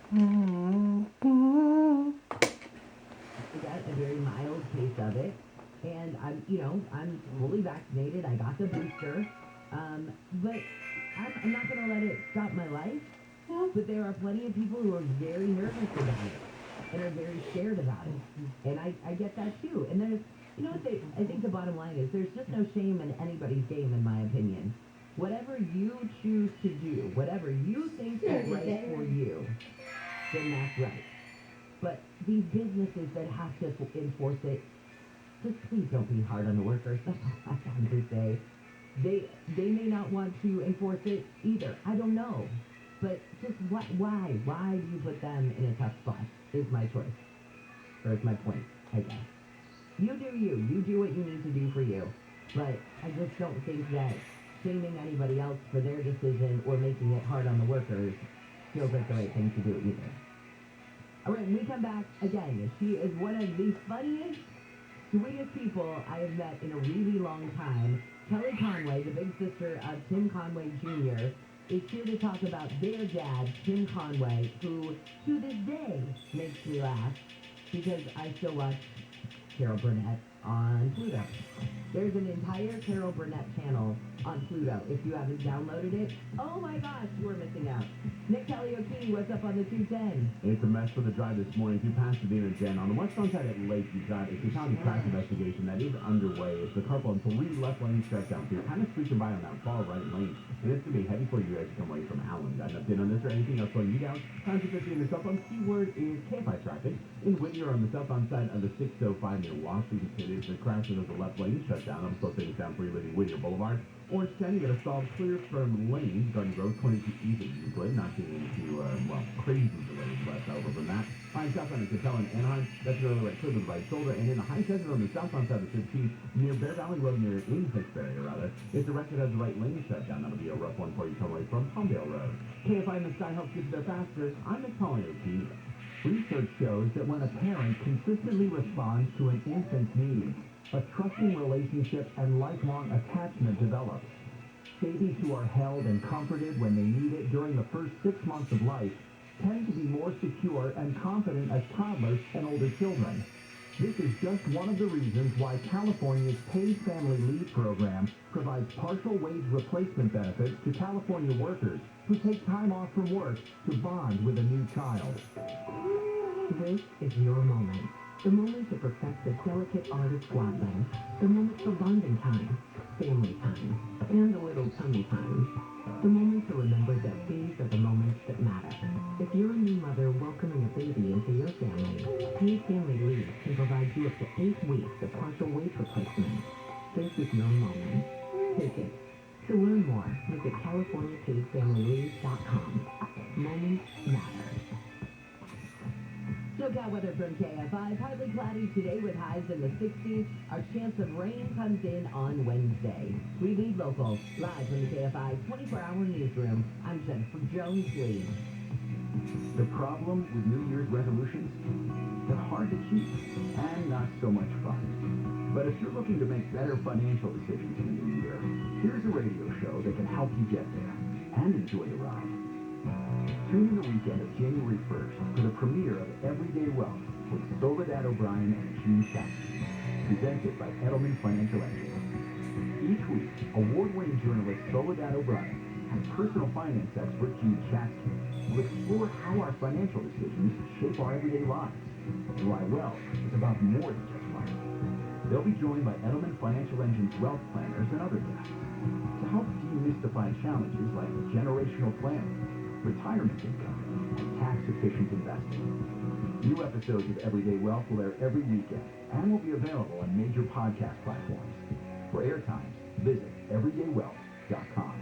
got a very mild case of it, and I'm fully vaccinated. I got the booster, but I'm not going to let it stop my life. But there are plenty of people who are very nervous about it and are very scared about it, and I get that too. And there's, I think the bottom line is there's just no shame in anybody's game, in my opinion. Whatever you choose to do, whatever you think is right for you, then that's right. But these businesses that have to enforce it, just please don't be hard on the workers. That's all I have to say. They may not want to enforce it either. I don't know. But just why? Why do you put them in a tough spot? Is my choice. Or is my point, I guess. You do you. You do what you need to do for you. But I just don't think that shaming anybody else for their decision or making it hard on the workers feels like the right thing to do either. All right, when we come back, again, she is one of the funniest, sweetest people I have met in a really long time. Kelly Conway, the big sister of Tim Conway Jr., is here to talk about their dad, Tim Conway, who, to this day, makes me laugh because I still watch Carol Burnett on Pluto. There's an entire Carol Burnett channel on Pluto. If you haven't downloaded it, oh my gosh, you are missing out. Nick Kelly-O'Keefe, what's up on the 210? It's a mess for the drive this morning through Pasadena, Jen. On the westbound side at Lake, you've got a county crash investigation that is underway. It's the carpool and 3 left lanes shut down, so you're kind of squeaking by on that far right lane. And it's going to be heavy for you as you come away from Allen. Got an update on this or anything else slowing you down? Time to 50 in the southbound. Keyword is Kfi traffic. In Whittier on the southbound side of the 605 near Washington. It is the crash that has the left lane shut down. I'm still things down for you leaving Whittier Boulevard. Orange County, you got a stalled clear from lanes, Garden Grove 22 east of Euclid, not getting into, crazy delays left over from that. Fine southbound at Capella and Anaheim, that's really right clear to the right shoulder, and in the high desert on the southbound side of the 15th, near Bear Valley Road, near in Pittsburgh area, rather, it's directed as the right lane shut down. That'll be a rough one for you coming away from Palmdale Road. KFI in the sky helps get you there faster. I'm Nick Kelly-O'Keefe. Research shows that when a parent consistently responds to an infant's needs, a trusting relationship and lifelong attachment develops. Babies who are held and comforted when they need it during the first 6 months of life tend to be more secure and confident as toddlers and older children. This is just one of the reasons why California's Paid Family Leave program provides partial wage replacement benefits to California workers who take time off from work to bond with a new child. This is your moment. The moment to perfect the delicate art of swaddling. The moment for bonding time, family time, and a little tummy time. The moment to remember that these are the moments that matter. If you're a new mother welcoming a baby into your family, Paid Family Leave can provide you up to 8 weeks of partial wage replacement. This is your moment. Take it. To learn more, visit CaliforniaPaidFamilyLeave.com. Moments matter. SoCal weather from KFI. Partly cloudy today with highs in the 60s. Our chance of rain comes in on Wednesday. We lead local. Live from the KFI 24-hour newsroom. I'm Jennifer Jones-Lee. The problem with New Year's resolutions? They're hard to keep and not so much fun. But if you're looking to make better financial decisions in the new year, here's a radio show that can help you get there and enjoy the ride. Tune in the weekend of January 1st for the premiere of Everyday Wealth with Soledad O'Brien and Gene Chatsky, presented by Edelman Financial Engine. Each week, award-winning journalist Soledad O'Brien and personal finance expert Gene Chatsky will explore how our financial decisions shape our everyday lives and why wealth is about more than just money. They'll be joined by Edelman Financial Engine's wealth planners and other guests to help demystify challenges like generational planning, retirement income, and tax-efficient investing. New episodes of Everyday Wealth will air every weekend and will be available on major podcast platforms. For airtime, visit everydaywealth.com.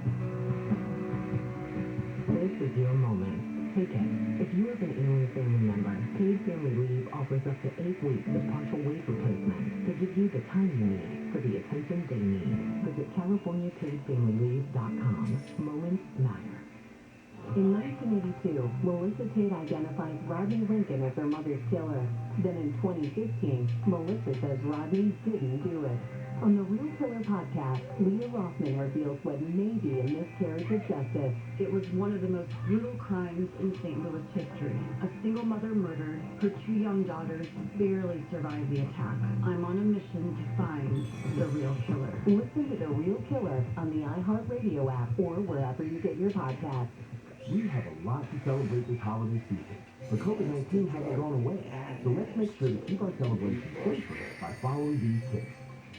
This is your moment. Take it. If you have an ailing family member, Paid Family Leave offers up to 8 weeks of partial wage replacement to give you the time you need for the attention they need. Visit CaliforniaPaidFamilyLeave.com. Moments matter. In 1982, Melissa Tate identifies Rodney Lincoln as her mother's killer. Then in 2015, Melissa says Rodney didn't do it. On the Real Killer podcast, Leah Rothman reveals what may be a miscarriage of justice. It was one of the most brutal crimes in St. Louis history. A single mother murdered. Her 2 young daughters barely survived the attack. I'm on a mission to find the real killer. Listen to The Real Killer on the iHeartRadio app or wherever you get your podcasts. We have a lot to celebrate this holiday season, but COVID-19 hasn't gone away, so let's make sure to keep our celebrations safer by following these tips.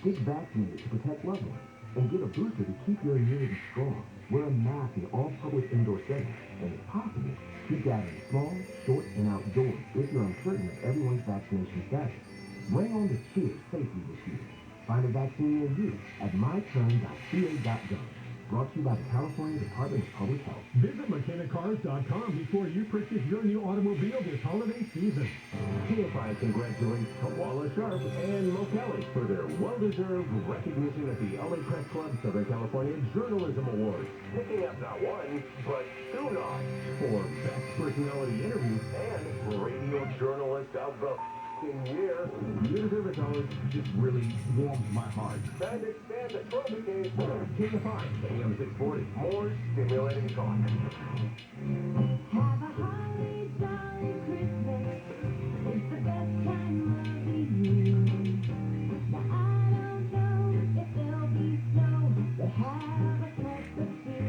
Get vaccinated to protect loved ones, and get a booster to keep your immunity strong. Wear a mask in all public indoor settings, and if possible, keep gatherings small, short, and outdoors if you're uncertain of everyone's vaccination status. Bring on the cheer safely this year. Find a vaccine near you at myturn.ca.gov. Brought to you by the California Department of Public Health. Visit McKennaCars.com before you purchase your new automobile this holiday season. Kfi congratulates Koala Sharp and Mo Kelly for their well-deserved recognition at the LA Press Club Southern California Journalism Awards, picking up not one, but 2 nods for Best Personality Interview and Radio Journalist of the year. You deserve it, fellas. Just really warms my heart. And expand the trophy case. Kfi AM 640. More stimulating talk. Have a holly jolly Christmas. It's the best time of the year. Now I don't know if there'll be snow, but have a cup of tea.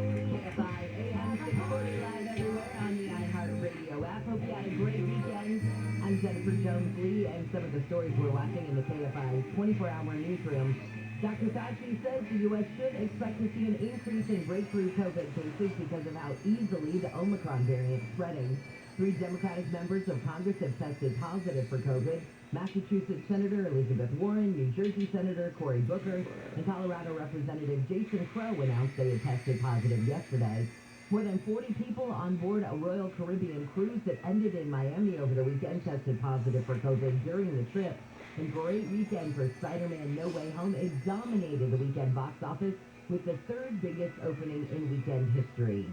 Kfi AM 640 live everywhere on the iHeartRadio app. Hope you had a great weekend. I'm Jennifer Jones-Lee, and some of the stories we're watching in the KFI 24-hour newsroom. Dr. Fauci says the U.S. should expect to see an increase in breakthrough COVID cases because of how easily the Omicron variant is spreading. 3 Democratic members of Congress have tested positive for COVID. Massachusetts Senator Elizabeth Warren, New Jersey Senator Cory Booker, and Colorado Representative Jason Crow announced they had tested positive yesterday. More than 40 people on board a Royal Caribbean cruise that ended in Miami over the weekend tested positive for COVID during the trip. And great weekend for Spider-Man No Way Home. It dominated the weekend box office with the 3rd biggest opening in weekend history.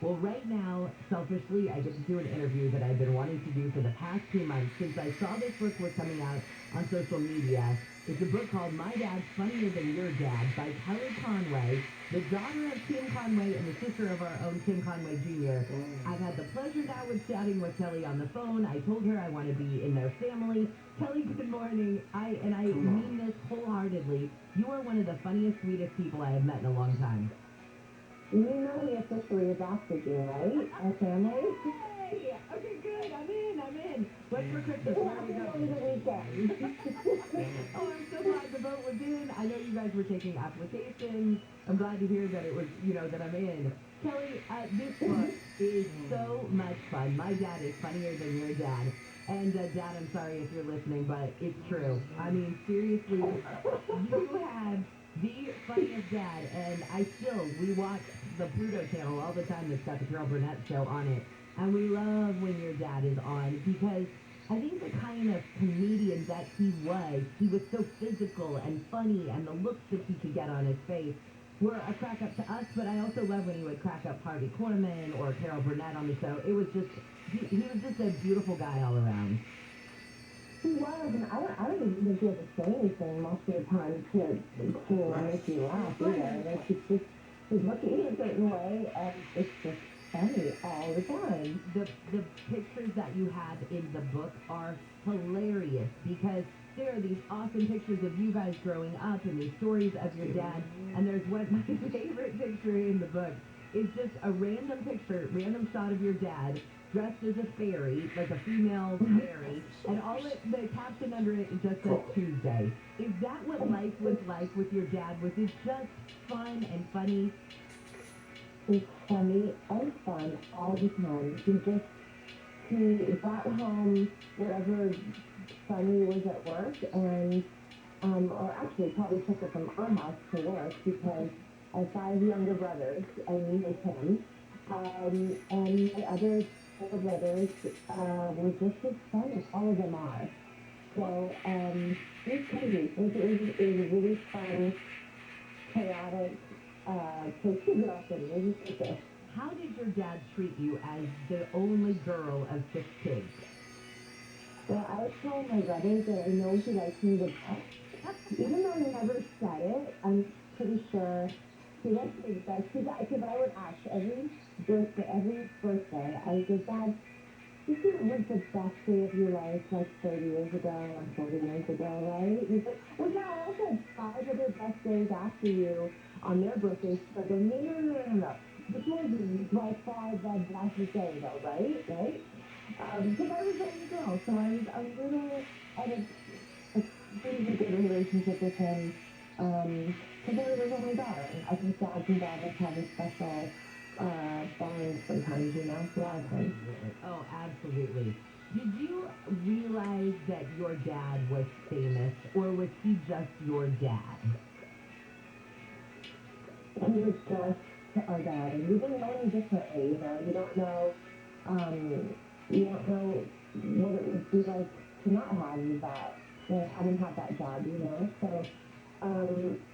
Well, right now, selfishly, I get to do an interview that I've been wanting to do for the past 2 months since I saw this book was coming out on social media. It's a book called My Dad's Funnier Than Your Dad by Kelly Conway, the daughter of Tim Conway and the sister of our own Tim Conway Jr. I've had the pleasure now with chatting with Kelly on the phone. I told her I want to be in their family. Kelly, good morning. I mean this wholeheartedly. You are one of the funniest, sweetest people I have met in a long time. You know we officially adopted you, right? Our family? Hey, okay, good. I'm in. What's for Christmas? Where are we Over going? the weekend. Oh, I'm so glad the vote was in. I know you guys were taking applications. I'm glad to hear that it was, that I'm in. Kelly, this book is so much fun. My dad is funnier than your dad. And Dad, I'm sorry if you're listening, but it's true. I mean, seriously, you have the funniest dad, and we watch the Pluto channel all the time that's got the Carol Burnett show on it, and we love when your dad is on, because I think the kind of comedian that he was so physical and funny, and the looks that he could get on his face were a crack up to us, but I also love when he would crack up Harvey Korman or Carol Burnett on the show. It was just, he was just a beautiful guy all around. He was, and I don't even think he had to say anything most of the time to make you laugh either. Like, he's looking a certain way, and it's just funny all the time. The pictures that you have in the book are hilarious because there are these awesome pictures of you guys growing up and these stories of your dad. And there's my favorite picture in the book is just a random shot of your dad dressed as a fairy, like a female fairy, and the caption under it just says Tuesday. Is that what life was like with your dad? Was it just fun and funny? It's funny and fun all the time. He brought home whatever funny was at work, and or actually probably took it from our house to work because I have 5 younger brothers, and me with him, and my other 4 brothers were just as fun as all of them are. So it was crazy. It was a really fun, chaotic place to grow up in. It was just okay. How did your dad treat you as the only girl of 6 kids? Well, I was telling my brothers that I know he likes me the best Even though he never said it, I'm pretty sure he was his best. Because I would ask every birthday, I would say, Dad, you think it was the best day of your life, like 30 years ago or 40 years ago, right? He's like, well, yeah, I also had 5 other best days after you on their birthdays. So I go, no. This was by far the best day, though, right? Right? Because I was a little girl, so I was a little at a pretty good relationship with him. Because I was his only daughter. I think dads and daughters have a special bond sometimes, you know, a lot of times. Oh, absolutely. Did you realize that your dad was famous, or was he just your dad? He was just our dad, and we didn't know any differently, you know. You don't know what it would be like to not have that, to having had that job, you know. So,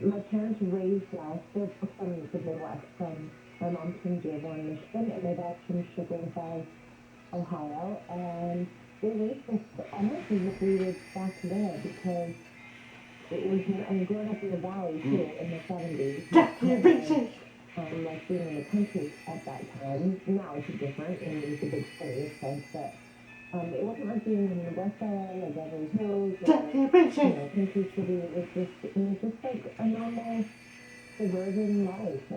my parents raised us. They're from the Midwest. My mom's from Dearborn, Michigan, and my dad's from Sugar Falls, Ohio, and they raised us almost as if we were back there because it was, and growing up in the valley too, in the 70s, like being in the country at that time. Now it's different, and it's a big city, so, but it wasn't like being in the West LA or Beverly Hills or, country city. It was just like a normal suburban life,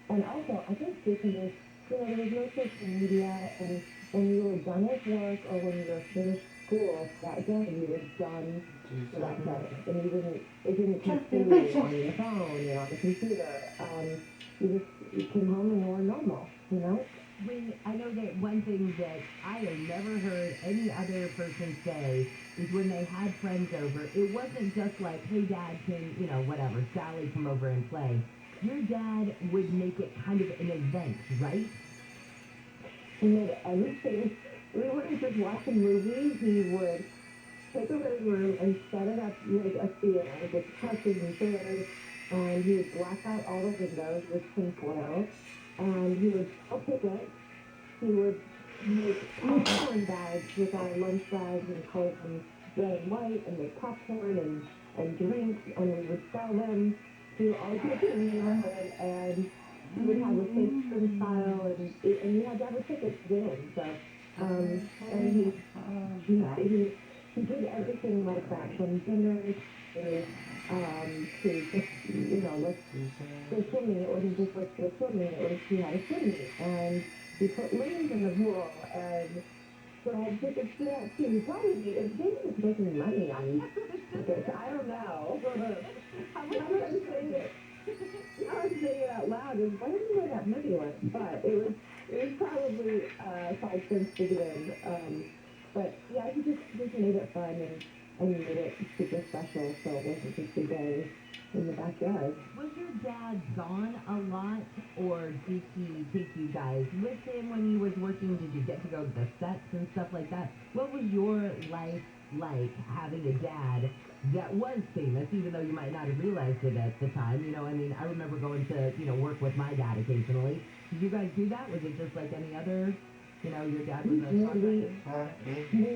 and also I think because there was no social media, and when you were done with work or when you were finished school that day, you were done for that day, and it didn't consume you on your phone or on the computer. You came home and you were normal, you know. I know that one thing that I have never heard any other person say is when they had friends over, it wasn't just like, hey, Dad, can, whatever, Sally, come over and play. Your dad would make it kind of an event, right? He made everything. We wouldn't just watch a movie. He would take a living room and set it up like a theater with couches and chairs, and he would black out all the windows with tinfoil, and he would sell tickets. He would make popcorn bags with our lunch bags and color them red and white, and make popcorn and drinks, and we would sell them to all the kids in the neighborhood, and he would have a fake spin style, and you had to have a ticket to get in. So, and he did everything like that, from dinners to just, let's go swimming. It wasn't just let's go swimming, it was he had a swim meet, and he put lanes in the pool, and so I had tickets to that too. He probably maybe was making money on tickets. I don't know. Now I'm saying it out loud, and why didn't he that money with? But it was probably 5 cents to get in. But yeah, he just made it fun and made it super special, so it wasn't just a day in the backyard. Was your dad gone a lot, or did he take you guys with him when he was working? Did you get to go to the sets and stuff like that? What was your life like having a dad that was famous, even though you might not have realized it at the time? I remember going to, work with my dad occasionally. Did you guys do that? Was it just like any other, your dad was a songwriter?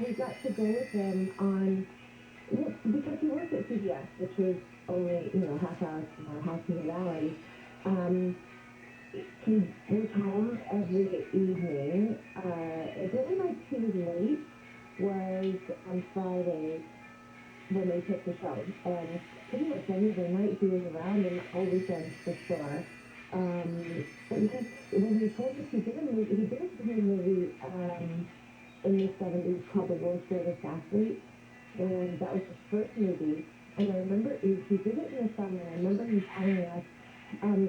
We got to go with him on, because he worked at CBS, which was only, half hour from our house in the valley. He was home every evening. The only night he was late was on Friday when they took the show. And pretty much every other night he was around, and all weekends for sure. But when he told us he did a movie in the 70s called The World's Greatest Athlete, and that was his first movie. And I remember he did it in the summer, and I remember him telling us,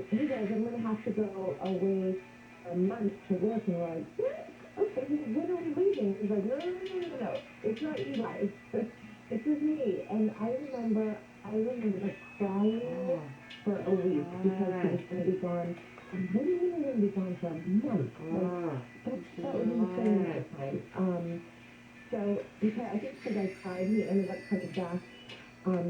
hey guys, I'm going to have to go away for a month to work. And we're like, yeah, okay, when are we leaving? He's like, no, it's not you guys. It's just me. And I remember crying for a week because he was going to be gone. Maybe he was going to be gone for a month. That was insane at the time. So, because I think because I cried, he ended up coming back.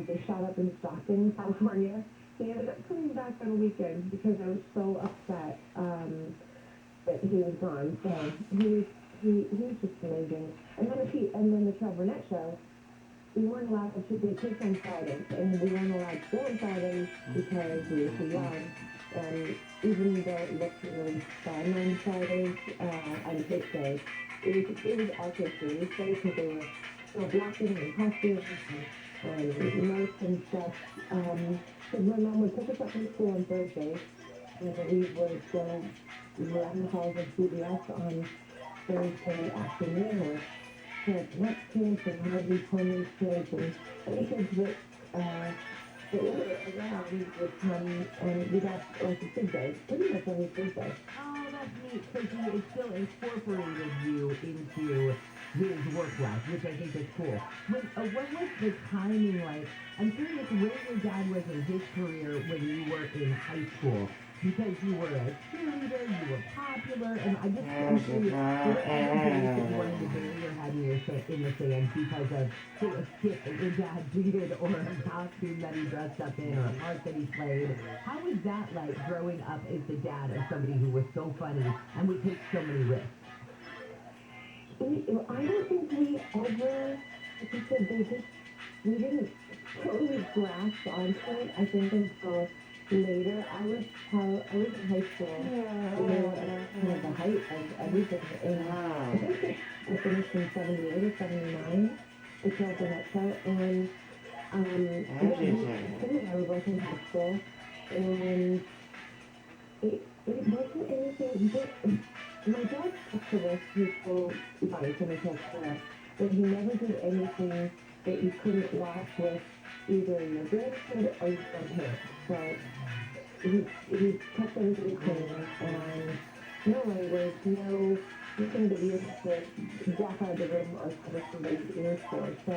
They shot up in Stratum, California. He ended up coming back on a weekend because I was so upset that he was gone. So he was just amazing. And then the Trevor Burnett show, we weren't allowed to take kids on Fridays, and we weren't allowed to go on Fridays because we were too young. And even though it looked really fun on Fridays, on kids' days, it was also serious day because they were still blocking and costumes and notes and stuff. Because my mom would pick us up from school on Thursdays, and we would go run calls of CBS on Thursday afternoon, or parents next kids and Harvey Pullman's kids and any kids that were around would come, and we got like a big day, pretty much every Thursday. Oh, that's neat. So he is still incorporated you into his work life, which I think is cool. What was the timing like? I'm curious where your dad was in his career when you were in high school. Because you were a cheerleader, you were popular, and I'm curious, were there any days that you wanted to bury your head in the sand because of, say, a skit that your dad did, or a costume that he dressed up in, or a part that he played? How was that like growing up as the dad of somebody who was so funny and would take so many risks? I don't think we ever, like I said, we didn't totally grasp onto it, I think, until later. I was in high school. We were at kind of the height of everything. And I think I finished in 78 or 79, the Charles Burnett show. And Tim and I were both in high school. And it wasn't anything, my dad took to this his whole life in his whole career, but he never did anything that you couldn't watch with either your grandkid or your grandparents. So he kept everything clean, and no language, nothing that you have to walk out of the room or cover somebody's ears for. So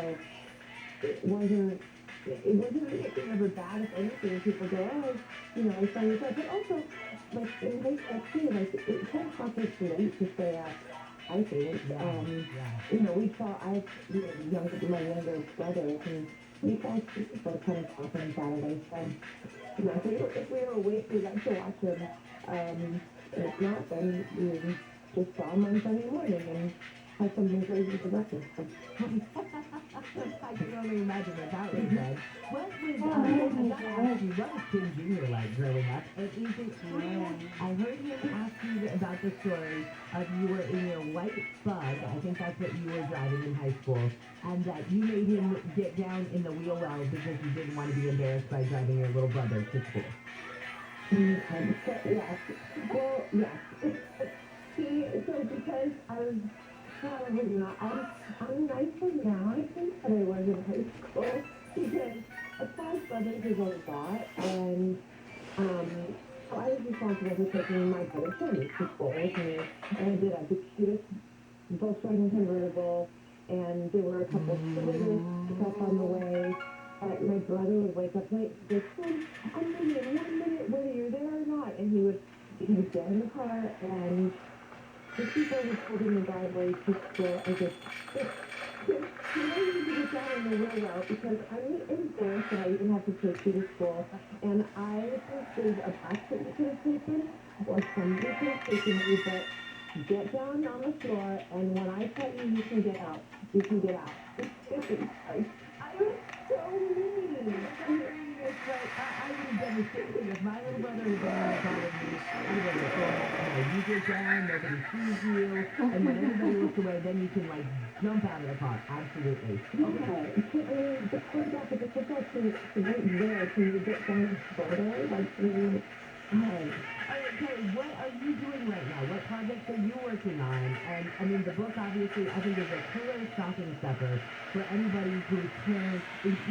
it wasn't anything ever bad. If anything, people go, oh, I saw your dad. But also, like in high school too, like it kind of cost us late to stay up. I think. We saw my younger brothers, and we saw people kind of talking on Saturday. So, if we were awake, we got to watch them. And if not, then we just saw them on Sunday morning and had something crazy for breakfast. I can only imagine what that was like. What was Tim Jr. like growing up? And is it true? I heard him ask you about the story of you were in your white Bug, I think that's what you were driving in high school, and that you made him get down in the wheel well because you didn't want to be embarrassed by driving your little brother to school. Yes. Well, yes. So because I was probably not, I'm nicer now, I think, than I was in high school, because as five brothers is a lot, and so I was responsible for taking my brother Tony to school with me, and I did have the cutest Volkswagen convertible, and there were a couple of scooters stuff on the way. My brother would wake up late and go, I'm leaving in 1 minute whether you're there or not. And he would get in the car, and the people would pull in the driveway to school. I just, you need to get down on the wheel route because I'm embarrassed that I even have to take you to school. And I think there's a bus that you could have taken, or somebody could have taken you, but get down on the floor, and when I tell you can get out, you can get out. I was so mean. I would have done the same thing if my little brother had been in front of me. I would have said, you get down, nobody sees you, and when everybody looks away, then you can jump out of the car. Absolutely. Okay. The quarterback of the football team is right there. Can you get down further? Okay, what are you doing right now? What projects are you working on? And I mean, the book obviously, I think, is a killer stocking stuffer for anybody whose parents, parents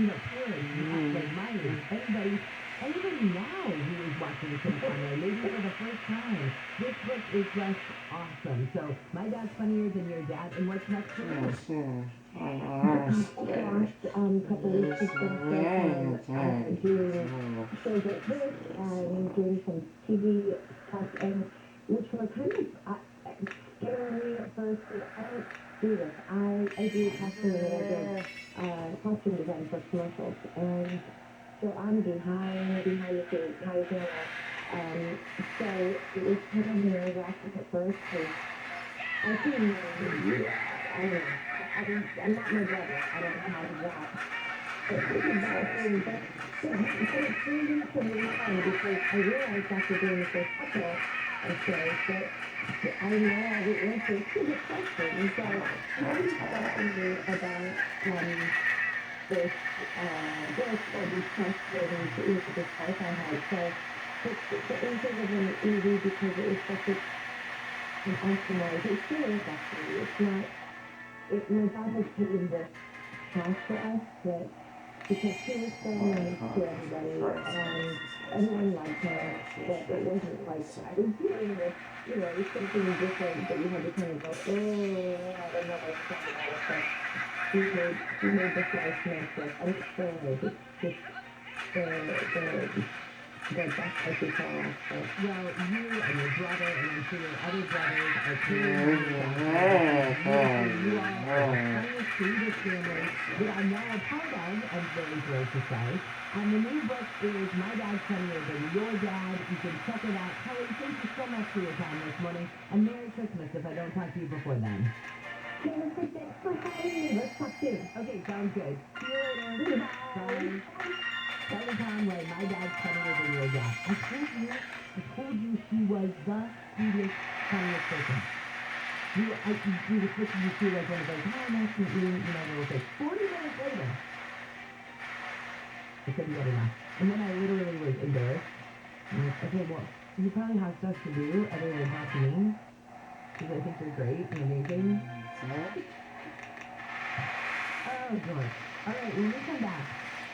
like mine, anybody now who is watching Tim Conway, maybe for the first time. This book is just awesome. So, my dad's funnier than your dad, and what's next for you? Last couple weeks has been doing shows like this and doing some TV stuff, and which were kind of scary at first. I don't do this. I do costume and I did costume design for commercials, and so I'm behind the scenes, behind the camera. So it was kind of nerve-wracking at first because I don't know. I'm not my brother. I don't have that. But it's embarrassing, but it's really fun because I realized after doing the first couple of shows that I know all the answers to the questions. So how do you talk to me about this or these questions into this life I had? So the answer wasn't easy because it was such an awesome life. It still is actually. It's not. My dad has given this house for us that because he was so nice to everybody and everyone liked him, that it wasn't like I was dealing with, it was something different that you had to kind of go, oh, I don't know what's going on. So he made this life nice for us. I'm still just the best I could call us. So. Well, you and your brother, and I'm sure your other brothers are clearly you are the funniest, sweetest family that I'm now a part of, I'm very thrilled to say. And the new book is My Dad's Funnier Than Your Dad. You can check it out. Kelly, thank you so much for your time this morning. And Merry Christmas if I don't talk to you before then. Merry Christmas for Halloween. Let's talk soon. Okay, sounds good. See you later. Bye. Kelly Conway, My Dad's Funnier Than Your Dad. I told you she was the sweetest, funniest person. We were switching you to like one of those, hi, nice to meet you, little things. 40 minutes later, I said, you better not. And then I literally was embarrassed. And I was, okay, well, you probably have stuff to do other than talk to me. Because I think you're great and amazing. Oh, God. All right, when we come back,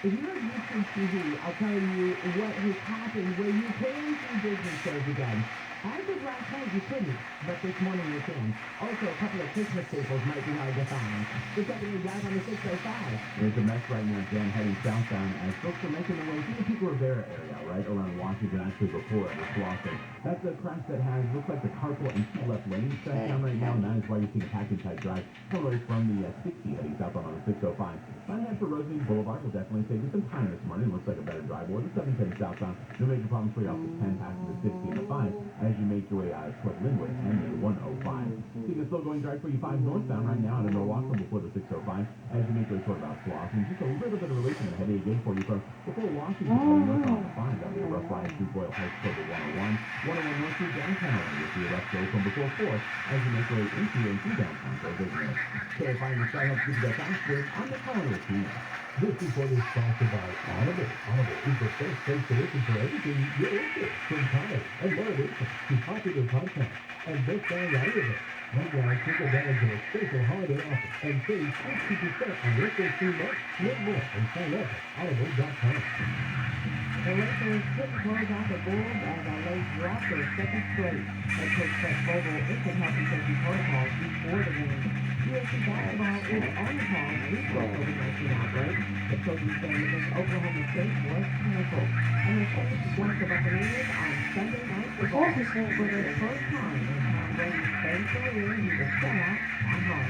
if you have YouTube TV, I'll tell you what has happened where you can see Disney shows again. As of last night, you couldn't, but this morning you can. Also, a couple of Christmas staples might be hard to find. We're taking a drive on the 605. It's a mess right now, Jen, heading southbound as folks are making their way through the Pico Rivera area, right around Washington, actually before it was Slauson. That's a crash that looks like the carpool and two left lanes shut down right now, and that is why you're seeing a package-type drive all the way from the 60 heading southbound on the 605. Line ahead for Rosemead Boulevard will definitely save you some time this morning. Looks like a better drive. Or the 7 heading southbound. No major problems for you off the 10 past the 60 and the 5 as you make your way toward Linwood and the 105. Seeing a slow-going drive for you 5 northbound right now out of Milwaukee before the 605 as you make your way toward about Slauson. Just a little bit of relief in the heavy again for you from before Washington heading north on the 5. That'll be a rough ride through Boyle Heights toward the 101. 101 north through downtown. You'll see a rough go from before 4 as you make your way into and through downtown. So business. Clarifying the sky helps give you that fast with on the calendar team. This report is sponsored by Univers. Univers is the best place to listen for everything you're into, from comedy and motivation to popular podcasts and best-selling audiobooks. Right now, take advantage of a special holiday offer and save 60% on your first 3 months. Learn more and sign up at Audible.com. The Lakers couldn't close out the Bulls as LA dropped their second straight. Head coach Brett Vogel issued health and safety protocols before the game. USC basketball is on the call due to the COVID-19 outbreak. The Trojans game against Oklahoma State was canceled. And the Saints won the Buccaneers on Sunday night for the first time in Tom Brady's 3rd career. He was shut out at home.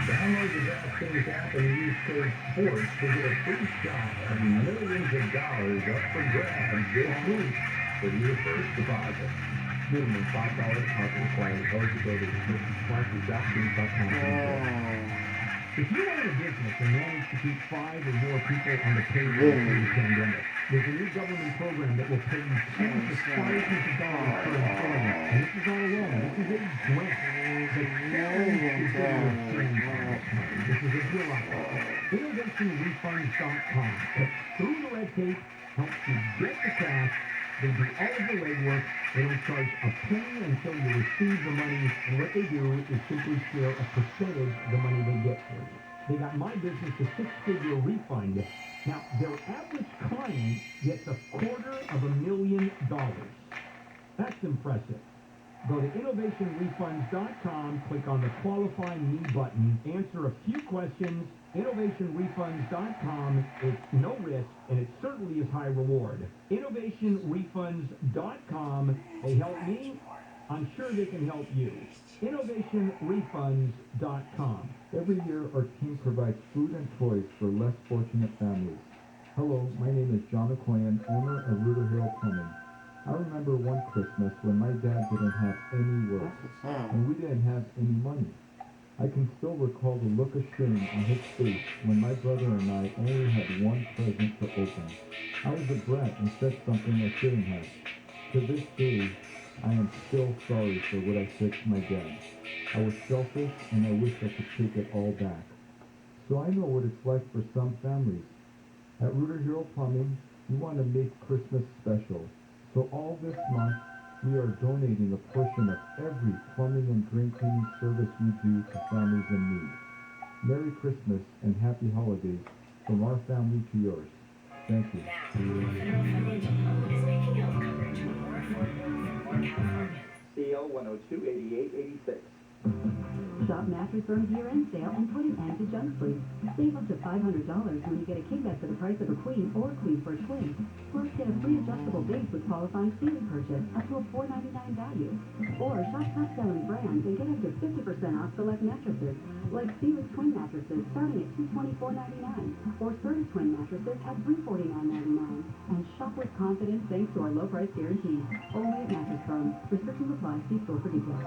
Download the DraftKings app and use code SPORTS to get a free shot at millions of dollars up for grabs this week for your first deposit. Minimum $5 deposit required. Eligibility restrictions apply to DraftKings.com. If you own a business and manage to keep 5 or more people on the payroll during the pandemic, there's a new government program that will pay you tens of thousands of dollars per employee. And this is not a loan. This is a grant. The challenge is that this is a deal out there. InnovationRefunds.com cuts through the red tape, helps you get the cash. They do all of the legwork. They don't charge a penny until you receive the money. And what they do is simply share a percentage of the money they get for you. They got my business a 6-figure refund. Now, their average client gets $250,000. That's impressive. Go to InnovationRefunds.com, click on the Qualify Me button, answer a few questions. InnovationRefunds.com. It's no risk, and it certainly is high reward. InnovationRefunds.com. They help me. I'm sure they can help you. InnovationRefunds.com. Every year, our team provides food and toys for less fortunate families. Hello, my name is John Okoyan, owner of Ruda Hill Plumbing. I remember one Christmas when my dad didn't have any work, and we didn't have any money. I I can still recall the look of shame on his face when my brother and I only had one present to open. I was a brat and said something I shouldn't have. To this day, I am still sorry for what I said to my dad. I was selfish and I wish I could take it all back. So I know what it's like for some families. At Ruda Hero Plumbing, we want to make Christmas special. So all this month, we are donating a portion of every plumbing and drain cleaning service we do to families in need. Merry Christmas and Happy Holidays from our family to yours. Thank you. CO 1028886. Shop Mattress Firm's year-end sale and put an end to junk sleep. Save up to $500 when you get a king bed for the price of a queen or queen for a twin. Plus, get a free adjustable base with qualifying ceiling purchase up to a $4.99 value. Or shop top-selling brands and get up to 50% off select mattresses, like Felix twin mattresses starting at $224.99, or Certus twin mattresses at $349.99. And shop with confidence thanks to our low price guarantee. Only at Mattress Firm. Restrictions apply. See store for details.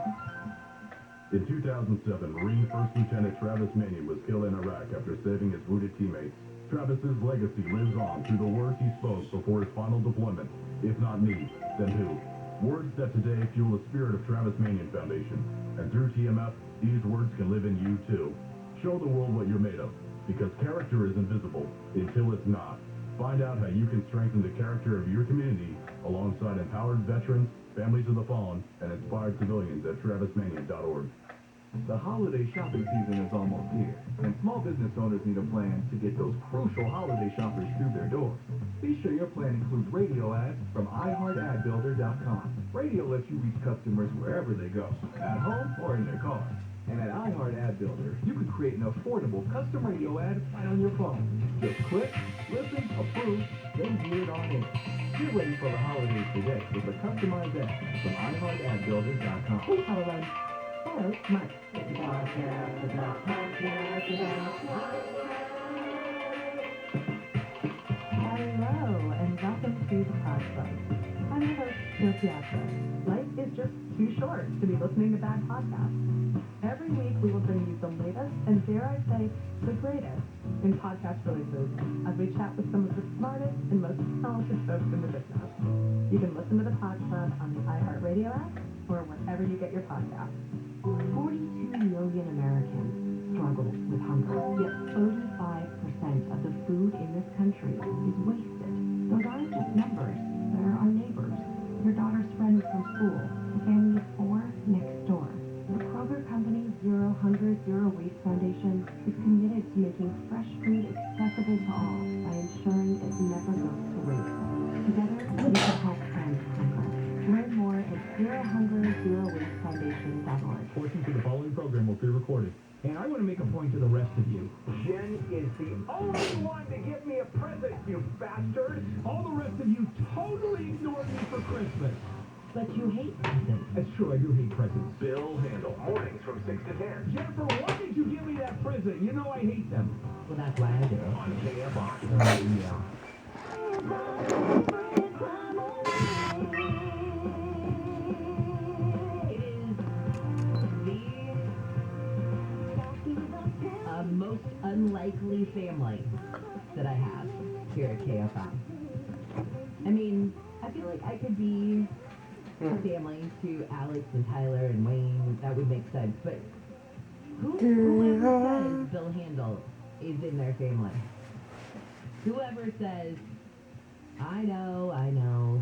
In 2007, Marine First Lieutenant Travis Manion was killed in Iraq after saving his wounded teammates. Travis's legacy lives on through the words he spoke before his final deployment. If not me, then who? Words that today fuel the spirit of Travis Manion Foundation. And through TMF, these words can live in you too. Show the world what you're made of, because character is invisible until it's not. Find out how you can strengthen the character of your community alongside empowered veterans, families of the fallen, and inspired civilians at travismanion.org. The holiday shopping season is almost here, and small business owners need a plan to get those crucial holiday shoppers through their doors. Be sure your plan includes radio ads from iHeartAdBuilder.com. Radio lets you reach customers wherever they go, at home or in their car. And at iHeart Ad Builder, you can create an affordable custom radio ad right on your phone. Just click, listen, approve, then view it on air. Get ready for the holidays today with a customized ad from iHeartAdBuilder.com. Hello, Mark. Hello, and welcome to the podcast. I'm your host, TweetTweet. Life is just too short to be listening to bad podcasts. Every week we will bring you the latest and, dare I say, the greatest in podcast releases as we chat with some of the smartest and most talented folks in the business. You can listen to the Pod Club on the iHeartRadio app or wherever you get your podcasts. 42 million Americans struggle with hunger, yet 35% of the food in this country is wasted. Those aren't just numbers, they're our neighbors, your daughter's friends from school, the family of four next door. The Kroger Company Zero Hunger, Zero Waste Foundation is committed to making fresh food accessible to all by ensuring it never goes to waste. Together, we can help end hunger. Learn more at ZeroHungerZeroWasteFoundation.org. Portions of the following program will be recorded. And I want to make a point to the rest of you. Jen is the only one to give me a present, you bastard! All the rest of you totally ignored me for Christmas. But you hate presents. That's true, I do hate presents. Bill Handel, mornings from 6 to 10. Jennifer, why did you give me that present? You know I hate them. Well, that's why I do. On KFI. Yeah. It is the most unlikely family that I have here at KFI. I mean, I feel like I could be a family to Alex and Tyler and Wayne. That would make sense. But whoever says Bill Handel is in their family, whoever says, I know,